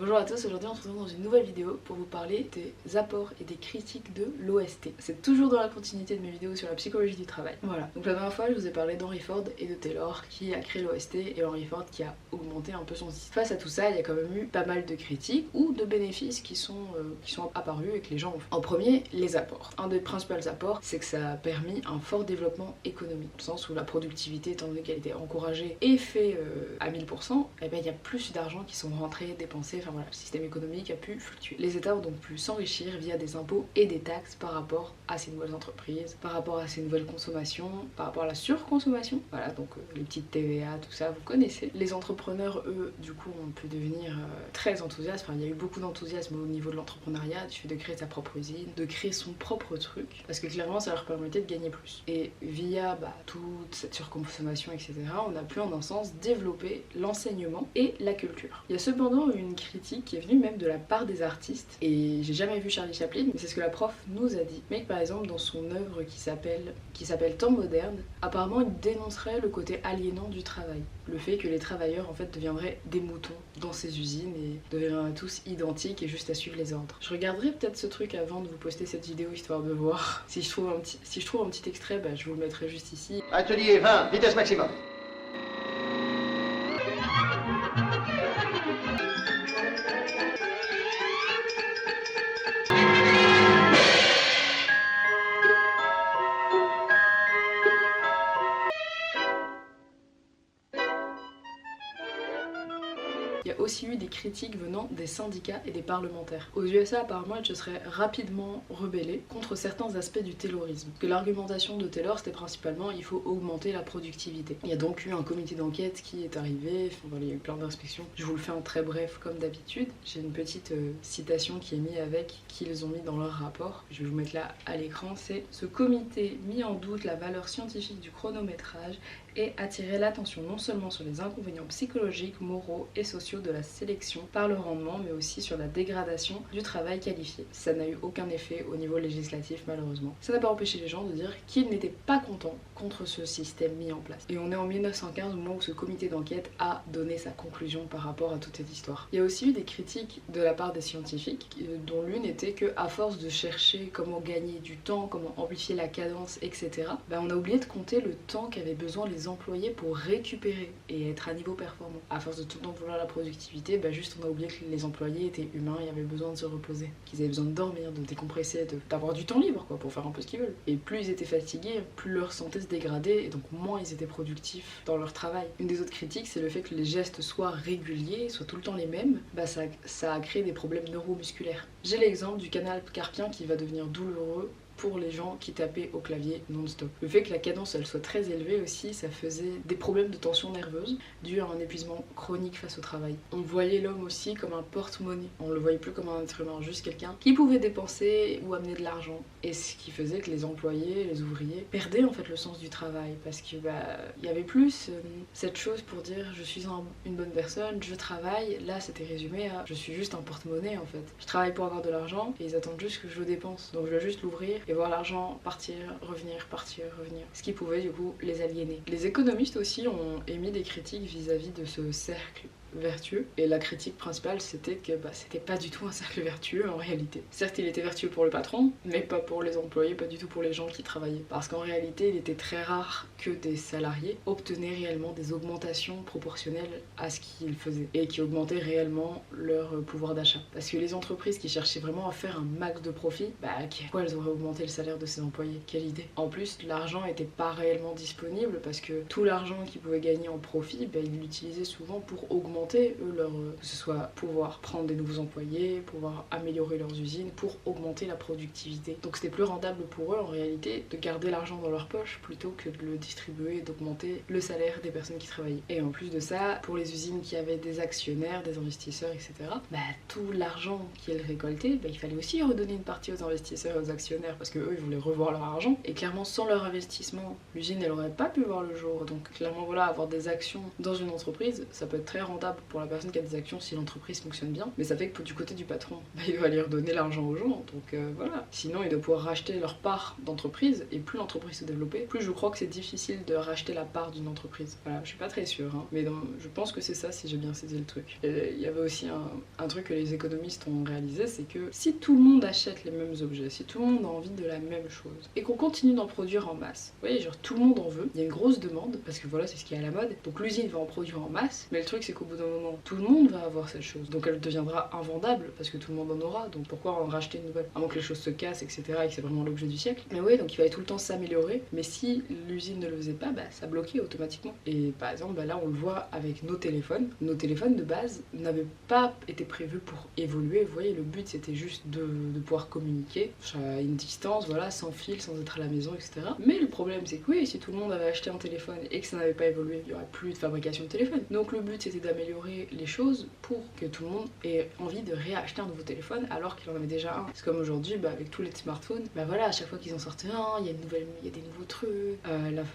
Bonjour à tous, aujourd'hui on se retrouve dans une nouvelle vidéo pour vous parler des apports et des critiques de l'OST. C'est toujours dans la continuité de mes vidéos sur la psychologie du travail. Voilà, donc la dernière fois je vous ai parlé d'Henry Ford et de Taylor qui a créé l'OST et Henry Ford qui a augmenté un peu son système. Face à tout ça, il y a quand même eu pas mal de critiques ou de bénéfices qui sont apparus et que les gens ont fait. En premier, les apports. Un des principaux apports, c'est que ça a permis un fort développement économique, au sens où la productivité, étant donné qu'elle était encouragée et fait à 1000%, et bien il y a plus d'argent qui sont rentrés, dépensés, enfin voilà, le système économique a pu fluctuer. Les États ont donc pu s'enrichir via des impôts et des taxes par rapport à ces nouvelles entreprises, par rapport à ces nouvelles consommations, par rapport à la surconsommation. Voilà, donc les petites TVA, tout ça, vous connaissez. Les entrepreneurs, eux, du coup, ont pu devenir très enthousiastes. Enfin, il y a eu beaucoup d'enthousiasme au niveau de l'entrepreneuriat, du fait de créer sa propre usine, de créer son propre truc, parce que clairement, ça leur permettait de gagner plus. Et via toute cette surconsommation, etc., on a pu en un sens développer l'enseignement et la culture. Il y a cependant une critique qui est venue même de la part des artistes, et j'ai jamais vu Charlie Chaplin, mais c'est ce que la prof nous a dit. Mais par exemple, dans son œuvre qui s'appelle Temps moderne, apparemment il dénoncerait le côté aliénant du travail. Le fait que les travailleurs en fait deviendraient des moutons dans ces usines et deviendraient tous identiques et juste à suivre les ordres. Je regarderai peut-être ce truc avant de vous poster cette vidéo histoire de voir. Si je trouve un petit extrait, je vous le mettrai juste ici. Atelier 20, vitesse maximum. Il y a aussi eu des critiques venant des syndicats et des parlementaires. Aux USA, apparemment, ils se seraient rapidement rebellés contre certains aspects du taylorisme. Que l'argumentation de Taylor, c'était principalement il faut augmenter la productivité. Il y a donc eu un comité d'enquête qui est arrivé, il y a eu plein d'inspections. Je vous le fais en très bref comme d'habitude. J'ai une petite citation qui est mise avec, qu'ils ont mis dans leur rapport. Je vais vous mettre là à l'écran, c'est « Ce comité mit en doute la valeur scientifique du chronométrage et attirer l'attention non seulement sur les inconvénients psychologiques, moraux et sociaux de la sélection par le rendement, mais aussi sur la dégradation du travail qualifié. Ça n'a eu aucun effet au niveau législatif malheureusement. Ça n'a pas empêché les gens de dire qu'ils n'étaient pas contents contre ce système mis en place. Et on est en 1915 au moment où ce comité d'enquête a donné sa conclusion par rapport à toute cette histoire. Il y a aussi eu des critiques de la part des scientifiques, dont l'une était que à force de chercher comment gagner du temps, comment amplifier la cadence, etc., on a oublié de compter le temps qu'avaient besoin les employés pour récupérer et être à niveau performant. À force de tout le temps vouloir la productivité, juste on a oublié que les employés étaient humains et avaient besoin de se reposer, qu'ils avaient besoin de dormir, de décompresser, d'avoir du temps libre pour faire un peu ce qu'ils veulent. Et plus ils étaient fatigués, plus leur santé se dégradait et donc moins ils étaient productifs dans leur travail. Une des autres critiques, c'est le fait que les gestes soient réguliers, soient tout le temps les mêmes, ça a créé des problèmes neuromusculaires. J'ai l'exemple du canal carpien qui va devenir douloureux pour les gens qui tapaient au clavier non-stop. Le fait que la cadence elle soit très élevée aussi, ça faisait des problèmes de tension nerveuse dus à un épuisement chronique face au travail. On voyait l'homme aussi comme un porte-monnaie. On le voyait plus comme un être humain, juste quelqu'un qui pouvait dépenser ou amener de l'argent. Et ce qui faisait que les employés, les ouvriers, perdaient en fait le sens du travail parce que il y avait plus cette chose pour dire je suis une bonne personne, je travaille. Là c'était résumé à je suis juste un porte-monnaie en fait. Je travaille pour avoir de l'argent et ils attendent juste que je le dépense. Donc je dois juste l'ouvrir et voir l'argent partir, revenir. Ce qui pouvait du coup les aliéner. Les économistes aussi ont émis des critiques vis-à-vis de ce cercle vertueux et la critique principale c'était que c'était pas du tout un cercle vertueux en réalité. Certes il était vertueux pour le patron mais pas pour les employés, pas du tout pour les gens qui travaillaient parce qu'en réalité il était très rare que des salariés obtenaient réellement des augmentations proportionnelles à ce qu'ils faisaient et qui augmentaient réellement leur pouvoir d'achat parce que les entreprises qui cherchaient vraiment à faire un max de profit, pourquoi elles auraient augmenté le salaire de ses employés? Quelle idée. En plus l'argent était pas réellement disponible parce que tout l'argent qu'ils pouvaient gagner en profit, ils l'utilisaient souvent pour augmenter que ce soit pouvoir prendre des nouveaux employés, pouvoir améliorer leurs usines, pour augmenter la productivité. Donc c'était plus rentable pour eux en réalité de garder l'argent dans leur poche plutôt que de le distribuer et d'augmenter le salaire des personnes qui travaillaient. Et en plus de ça, pour les usines qui avaient des actionnaires, des investisseurs, etc., tout l'argent qu'ils récoltaient, il fallait aussi redonner une partie aux investisseurs et aux actionnaires parce que eux ils voulaient revoir leur argent et clairement sans leur investissement, l'usine elle aurait pas pu voir le jour. Donc clairement avoir des actions dans une entreprise, ça peut être très rentable rentable pour la personne qui a des actions si l'entreprise fonctionne bien, mais ça fait que du côté du patron, il doit aller redonner l'argent aux gens, donc voilà. Sinon il doit pouvoir racheter leur part d'entreprise, et plus l'entreprise se développe, plus je crois que c'est difficile de racheter la part d'une entreprise. Voilà, je suis pas très sûre, hein, mais je pense que c'est ça si j'ai bien saisi le truc. Il y avait aussi un truc que les économistes ont réalisé, c'est que si tout le monde achète les mêmes objets, si tout le monde a envie de la même chose, et qu'on continue d'en produire en masse, vous voyez, genre tout le monde en veut, il y a une grosse demande, parce que voilà, c'est ce qui est à la mode, donc l'usine va en produire en masse, mais le truc c'est qu'au bout d'un moment, tout le monde va avoir cette chose, donc elle deviendra invendable, parce que tout le monde en aura, donc pourquoi en racheter une nouvelle, à moins que les choses se cassent, etc., et que c'est vraiment l'objet du siècle. Mais ouais, donc il fallait tout le temps s'améliorer, mais si l'usine ne le faisait pas, ça bloquait automatiquement. Et par exemple, là on le voit avec nos téléphones de base n'avaient pas été prévus pour évoluer, vous voyez, le but c'était juste de pouvoir communiquer à une distance, voilà, sans fil, sans être à la maison, etc. Mais le problème c'est que oui, si tout le monde avait acheté un téléphone et que ça n'avait pas évolué, il n'y aurait plus de fabrication de téléphone. Donc le but c'était d'améliorer les choses pour que tout le monde ait envie de réacheter un nouveau téléphone alors qu'il en avait déjà un. C'est comme aujourd'hui, avec tous les smartphones, voilà, à chaque fois qu'ils en sortent un, il y a des nouveaux trucs,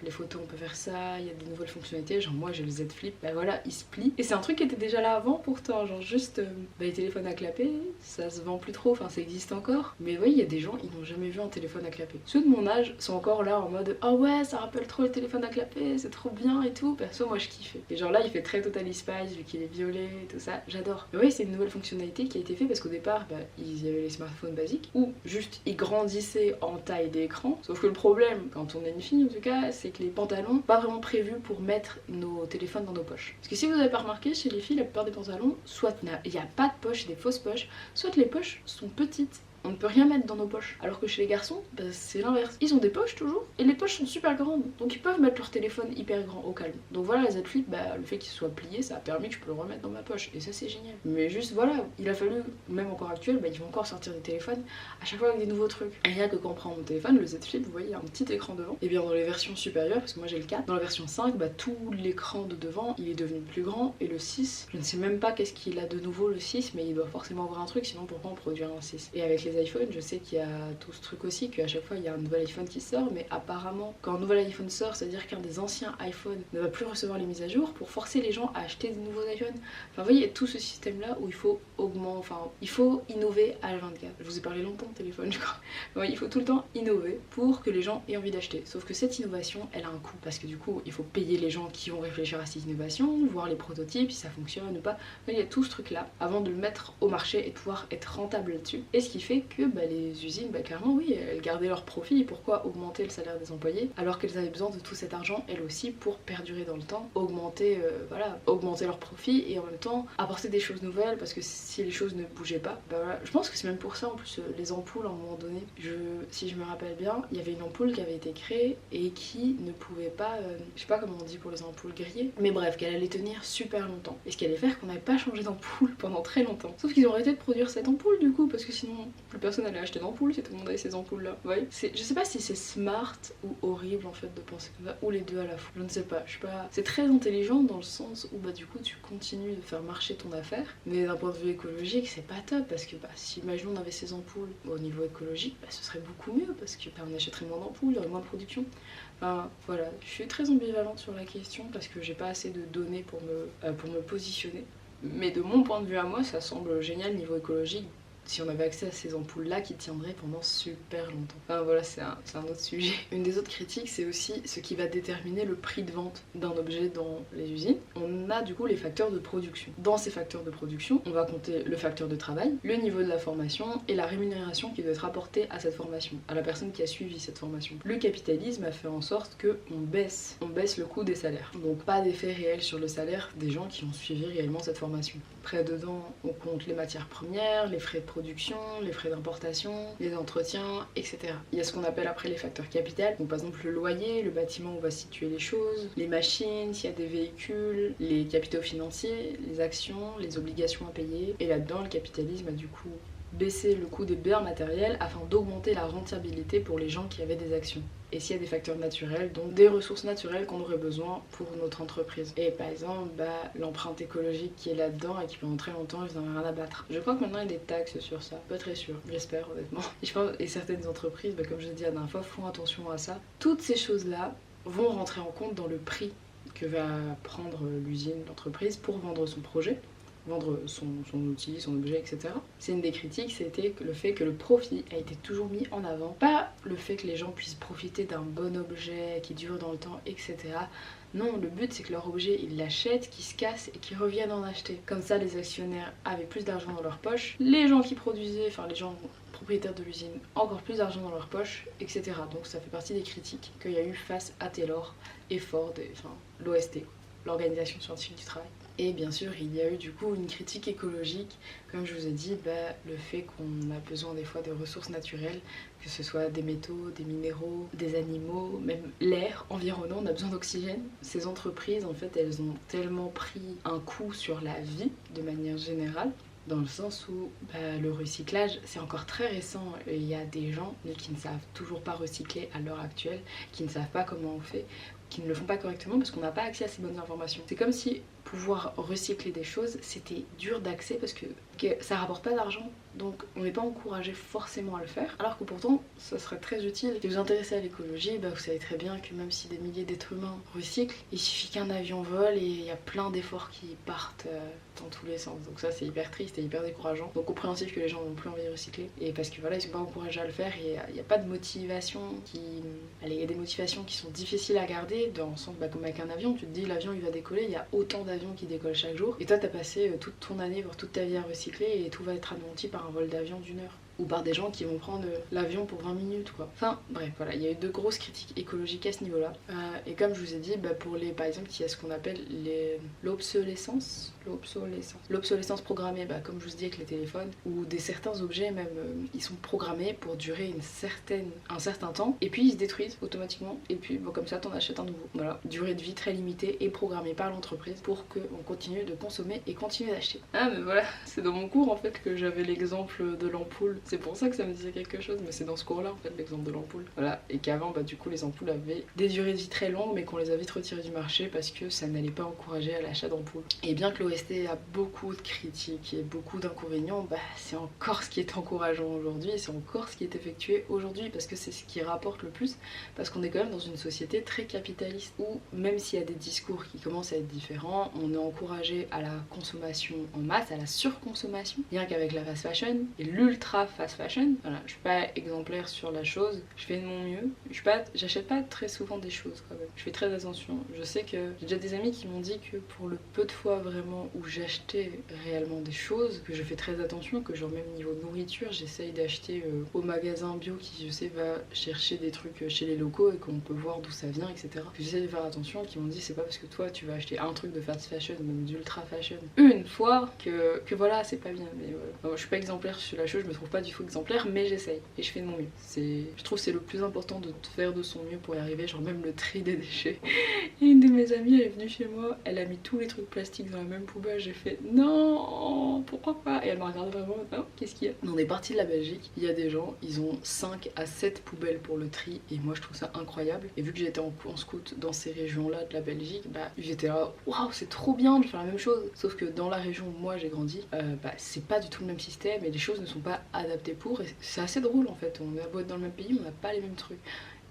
les photos on peut faire ça, il y a des nouvelles fonctionnalités, genre moi j'ai le Z Flip, voilà, il se plie. Et c'est un truc qui était déjà là avant pourtant, genre juste les téléphones à clapet, ça se vend plus trop, enfin ça existe encore, mais oui, il y a des gens, ils n'ont jamais vu un téléphone à clapet. Ceux de mon âge sont encore là en mode ah ouais, ça rappelle trop le téléphone à clapet, c'est trop bien et tout. Perso, moi je kiffe. Et genre là, il fait très Totally Spice vu qu'il est violet et tout ça, j'adore. Mais oui, c'est une nouvelle fonctionnalité qui a été faite parce qu'au départ, il y avait les smartphones basiques où juste ils grandissaient en taille d'écran. Sauf que le problème, quand on est une fille en tout cas, c'est que les pantalons, pas vraiment prévus pour mettre nos téléphones dans nos poches. Parce que si vous n'avez pas remarqué, chez les filles, la plupart des pantalons, soit il n'y a pas de poche, des fausses poches, soit les poches sont petites. On ne peut rien mettre dans nos poches. Alors que chez les garçons, c'est l'inverse. Ils ont des poches toujours, et les poches sont super grandes. Donc ils peuvent mettre leur téléphone hyper grand au calme. Donc voilà, les Z Flip, le fait qu'ils soient pliés, ça a permis que je peux le remettre dans ma poche. Et ça c'est génial. Mais juste voilà, il a fallu, même encore actuel, ils vont encore sortir des téléphones à chaque fois avec des nouveaux trucs. Et rien que quand on prend mon téléphone, le Z Flip, vous voyez, il y a un petit écran devant. Et bien dans les versions supérieures, parce que moi j'ai le 4, dans la version 5, tout l'écran de devant, il est devenu plus grand. Et le 6, je ne sais même pas qu'est-ce qu'il a de nouveau le 6, mais il doit forcément avoir un truc, sinon pourquoi on produire un 6. Et avec les iPhones, je sais qu'il y a tout ce truc aussi, qu'à chaque fois il y a un nouvel iPhone qui sort, mais apparemment quand un nouvel iPhone sort, c'est-à-dire qu'un des anciens iPhones ne va plus recevoir les mises à jour pour forcer les gens à acheter de nouveaux iPhones. Enfin vous voyez, il y a tout ce système là où il faut il faut innover à la 24. Je vous ai parlé longtemps de téléphone je crois. Ouais, il faut tout le temps innover pour que les gens aient envie d'acheter. Sauf que cette innovation, elle a un coût, parce que du coup il faut payer les gens qui vont réfléchir à cette innovation, voir les prototypes, si ça fonctionne ou pas. Mais il y a tout ce truc là avant de le mettre au marché et de pouvoir être rentable là-dessus. Et ce qui fait que les usines, clairement oui, elles gardaient leur profit. Pourquoi augmenter le salaire des employés alors qu'elles avaient besoin de tout cet argent elles aussi pour perdurer dans le temps, augmenter leur profit et en même temps apporter des choses nouvelles, parce que si les choses ne bougeaient pas, je pense que c'est même pour ça en plus les ampoules à un moment donné, si je me rappelle bien, il y avait une ampoule qui avait été créée et qui ne pouvait pas, je sais pas comment on dit pour les ampoules grillées, mais bref, qu'elle allait tenir super longtemps et ce qui allait faire qu'on n'avait pas changé d'ampoule pendant très longtemps. Sauf qu'ils ont arrêté de produire cette ampoule du coup, parce que sinon plus personne allait acheter d'ampoule si tout le monde avait ces ampoules là. Vous voyez, je sais pas si c'est smart ou horrible en fait de penser comme ça, ou les deux à la fois, je ne sais pas, c'est très intelligent dans le sens où du coup tu continues de faire marcher ton affaire, mais d'un point de vue écologique c'est pas top, parce que si imaginons on avait ces ampoules au niveau écologique, ce serait beaucoup mieux, parce que on achèterait moins d'ampoules, il y aurait moins de production. Enfin voilà, je suis très ambivalente sur la question parce que j'ai pas assez de données pour me positionner, mais de mon point de vue à moi ça semble génial niveau écologique si on avait accès à ces ampoules-là qui tiendraient pendant super longtemps. Enfin voilà, c'est un autre sujet. Une des autres critiques, c'est aussi ce qui va déterminer le prix de vente d'un objet dans les usines. On a du coup les facteurs de production. Dans ces facteurs de production, on va compter le facteur de travail, le niveau de la formation et la rémunération qui doit être apportée à cette formation, à la personne qui a suivi cette formation. Le capitalisme a fait en sorte qu'on baisse le coût des salaires. Donc pas d'effet réel sur le salaire des gens qui ont suivi réellement cette formation. Après dedans, on compte les matières premières, les frais de production, les frais d'importation, les entretiens, etc. Il y a ce qu'on appelle après les facteurs capitaux, donc par exemple le loyer, le bâtiment où on va situer les choses, les machines, s'il y a des véhicules, les capitaux financiers, les actions, les obligations à payer. Et là-dedans, le capitalisme a du coup baissé le coût des biens matériels afin d'augmenter la rentabilité pour les gens qui avaient des actions. Et s'il y a des facteurs naturels, donc des ressources naturelles qu'on aurait besoin pour notre entreprise. Et par exemple, l'empreinte écologique qui est là-dedans et qui pendant très longtemps ils n'en ont rien à battre. Je crois que maintenant il y a des taxes sur ça, pas très sûr, j'espère honnêtement. Et certaines entreprises, comme je l'ai dit la dernière fois, font attention à ça. Toutes ces choses-là vont rentrer en compte dans le prix que va prendre l'usine, l'entreprise pour vendre son projet, vendre son outil, son objet, etc. C'est une des critiques, c'était le fait que le profit a été toujours mis en avant, pas le fait que les gens puissent profiter d'un bon objet qui dure dans le temps, etc. Non, le but c'est que leur objet, ils l'achètent, qu'ils se cassent et qu'ils reviennent en acheter. Comme ça, les actionnaires avaient plus d'argent dans leur poche, les gens qui produisaient, enfin les gens propriétaires de l'usine, encore plus d'argent dans leur poche, etc. Donc ça fait partie des critiques qu'il y a eu face à Taylor et Ford, enfin l'OST, l'Organisation Scientifique du Travail. Et bien sûr, il y a eu du coup une critique écologique, comme je vous ai dit, le fait qu'on a besoin des fois de ressources naturelles, que ce soit des métaux, des minéraux, des animaux, même l'air environnant, on a besoin d'oxygène. Ces entreprises, en fait, elles ont tellement pris un coup sur la vie de manière générale, dans le sens où le recyclage, c'est encore très récent. Il y a des gens qui ne savent toujours pas recycler à l'heure actuelle, qui ne savent pas comment on fait, qui ne le font pas correctement parce qu'on n'a pas accès à ces bonnes informations. C'est comme si pouvoir recycler des choses, c'était dur d'accès parce que ça rapporte pas d'argent, donc on n'est pas encouragé forcément à le faire, alors que pourtant ça serait très utile. Si vous vous intéressez à l'écologie, vous savez très bien que même si des milliers d'êtres humains recyclent, il suffit qu'un avion vole et il y a plein d'efforts qui partent dans tous les sens. Donc ça c'est hyper triste et hyper décourageant. Donc compréhensif que les gens n'ont plus envie de recycler, et parce que voilà, ils sont pas encouragés à le faire et il n'y a pas de motivation il y a des motivations qui sont difficiles à garder, dans le sens comme avec un avion, tu te dis l'avion il va décoller, il y a autant d'avions qui décollent chaque jour, et toi t'as passé toute ton année, voire toute ta vie à recycler, et tout va être anéanti par un vol d'avion d'1 heure. Ou par des gens qui vont prendre l'avion pour 20 minutes quoi. Enfin bref, voilà, il y a eu de grosses critiques écologiques à ce niveau-là. Et comme je vous ai dit, pour les, par exemple, il y a ce qu'on appelle l'obsolescence programmée, comme je vous dis avec les téléphones, ou certains objets même, ils sont programmés pour durer un certain temps, et puis ils se détruisent automatiquement, et puis comme ça t'en achètes un nouveau. Voilà, durée de vie très limitée et programmée par l'entreprise pour qu'on continue de consommer et continuer d'acheter. Ah mais voilà, c'est dans mon cours en fait que j'avais l'exemple de l'ampoule. C'est pour ça que ça me disait quelque chose, mais c'est dans ce cours-là en fait l'exemple de l'ampoule. Voilà, et qu'avant du coup les ampoules avaient des durées de vie très longues, mais qu'on les a vite retirées du marché parce que ça n'allait pas encourager à l'achat d'ampoules. Et bien que l'OST a beaucoup de critiques et beaucoup d'inconvénients, c'est encore ce qui est encourageant aujourd'hui, et c'est encore ce qui est effectué aujourd'hui parce que c'est ce qui rapporte le plus, parce qu'on est quand même dans une société très capitaliste où même s'il y a des discours qui commencent à être différents, on est encouragé à la consommation en masse, à la surconsommation, rien qu'avec la fast fashion et l'ultra fast fashion. Voilà, je suis pas exemplaire sur la chose, je fais de mon mieux. J'achète pas très souvent des choses quand même. Je fais très attention. Je sais que j'ai déjà des amis qui m'ont dit que pour le peu de fois vraiment où j'achetais réellement des choses, que je fais très attention, que genre même niveau nourriture, j'essaye d'acheter au magasin bio qui je sais va chercher des trucs chez les locaux et qu'on peut voir d'où ça vient, etc. Que j'essaie de faire attention, qui m'ont dit c'est pas parce que toi tu vas acheter un truc de fast fashion, même d'ultra fashion, une fois que voilà, c'est pas bien. Mais voilà. Moi, je suis pas exemplaire sur la chose, je me trouve pas du tout exemplaire, mais j'essaye et je fais de mon mieux. Je trouve que c'est le plus important de faire de son mieux pour y arriver, genre même le tri des déchets. Et une de mes amies, elle est venue chez moi, elle a mis tous les trucs plastiques dans la même poubelle, j'ai fait non, pourquoi pas? Et elle m'a regardé vraiment, non, qu'est-ce qu'il y a? On est parti de la Belgique, il y a des gens, ils ont 5 à 7 poubelles pour le tri, et moi je trouve ça incroyable. Et vu que j'étais en scout dans ces régions-là de la Belgique, j'étais là, waouh, c'est trop bien de faire la même chose. Sauf que dans la région où moi j'ai grandi, c'est pas du tout le même système et les choses ne sont pas adaptées pour. Et c'est assez drôle en fait. On a beau être dans le même pays, on n'a pas les mêmes trucs.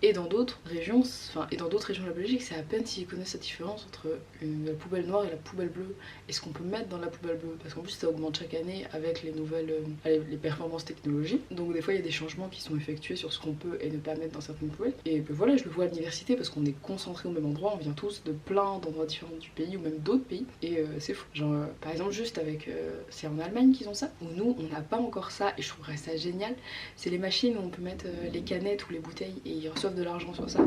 Et dans d'autres régions, de la Belgique, c'est à peine s'ils connaissent la différence entre la poubelle noire et la poubelle bleue. Et ce qu'on peut mettre dans la poubelle bleue. Parce qu'en plus, ça augmente chaque année avec les nouvelles les performances technologiques. Donc des fois, il y a des changements qui sont effectués sur ce qu'on peut et ne pas mettre dans certaines poubelles. Et voilà, je le vois à l'université parce qu'on est concentrés au même endroit. On vient tous de plein d'endroits différents du pays ou même d'autres pays. Et c'est fou. Genre, par exemple, juste avec... c'est en Allemagne qu'ils ont ça. Où nous, on n'a pas encore ça. Et je trouverais ça génial. C'est les machines où on peut mettre les canettes ou les bouteilles et ils reçoivent de l'argent sur ça.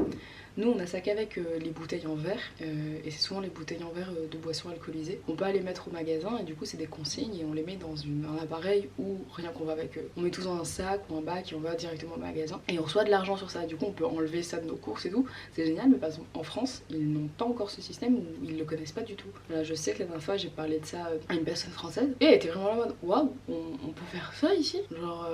Nous on a ça qu'avec les bouteilles en verre et c'est souvent les bouteilles en verre de boissons alcoolisées. On peut aller mettre au magasin et du coup c'est des consignes et on les met dans un appareil ou rien qu'on va avec eux. On met tout dans un sac ou un bac et on va directement au magasin et on reçoit de l'argent sur ça. Du coup on peut enlever ça de nos courses et tout. C'est génial, mais par exemple en France ils n'ont pas encore ce système ou ils le connaissent pas du tout. Là, je sais que la dernière fois j'ai parlé de ça à une personne française et elle était vraiment là en mode waouh, on peut faire ça ici? Genre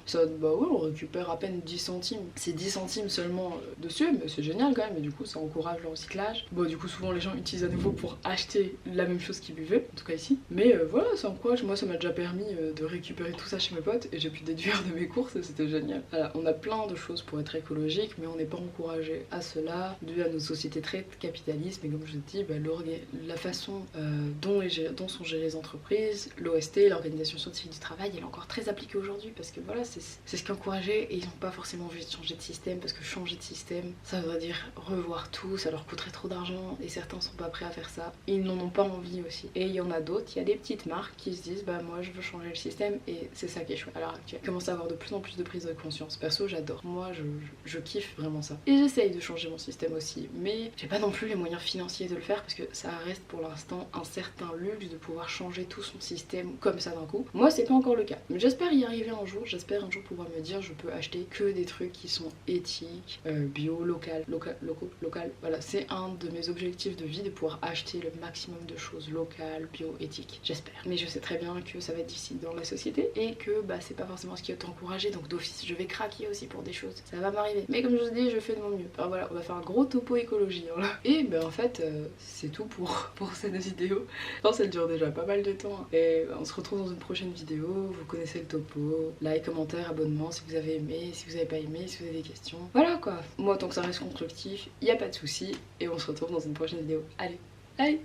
ça, ouais, on récupère à peine 10 centimes. C'est 10 centimes seulement dessus, mais c'est génial quand même, et du coup ça encourage le recyclage. Bon, du coup souvent les gens utilisent à nouveau pour acheter la même chose qu'ils buvaient, en tout cas ici. Mais voilà, ça encourage. Moi ça m'a déjà permis de récupérer tout ça chez mes potes et j'ai pu déduire de mes courses et c'était génial. Voilà, on a plein de choses pour être écologique, mais on n'est pas encouragé à cela dû à nos sociétés très capitalistes. Mais comme je dis, la façon dont sont gérées les entreprises, l'OST, l'Organisation scientifique du travail, elle est encore très appliquée aujourd'hui parce que voilà, c'est ce qui est encouragé et ils n'ont pas forcément envie de changer de système parce que changer de système, ça voudrait dire revoir tout, ça leur coûterait trop d'argent et certains sont pas prêts à faire ça. Ils n'en ont pas envie aussi. Et il y en a d'autres, il y a des petites marques qui se disent bah moi je veux changer le système et c'est ça qui est chouette à l'heure actuelle. Je commence à avoir de plus en plus de prise de conscience. Perso, j'adore. Moi, je kiffe vraiment ça. Et j'essaye de changer mon système aussi, mais j'ai pas non plus les moyens financiers de le faire parce que ça reste pour l'instant un certain luxe de pouvoir changer tout son système comme ça d'un coup. Moi, c'est pas encore le cas. Mais j'espère y arriver un jour. J'espère un jour pouvoir me dire je peux acheter que des trucs qui sont éthiques, bio, local. Voilà, c'est un de mes objectifs de vie de pouvoir acheter le maximum de choses locales, bio, éthiques. J'espère. Mais je sais très bien que ça va être difficile dans la société et que c'est pas forcément ce qui est encouragé. Donc d'office, je vais craquer aussi pour des choses. Ça va m'arriver. Mais comme je vous dis, je fais de mon mieux. Alors voilà, on va faire un gros topo écologie. Hein, là. Et en fait, c'est tout pour cette vidéo. Je pense qu'elle dure déjà pas mal de temps. Et on se retrouve dans une prochaine vidéo. Vous connaissez le topo. Like, commentaire, abonnement si vous avez aimé, si vous avez pas aimé, si vous avez des questions. Voilà quoi. Moi, tant que ça reste constructif, y a pas de souci. Et on se retrouve dans une prochaine vidéo. Allez, allez!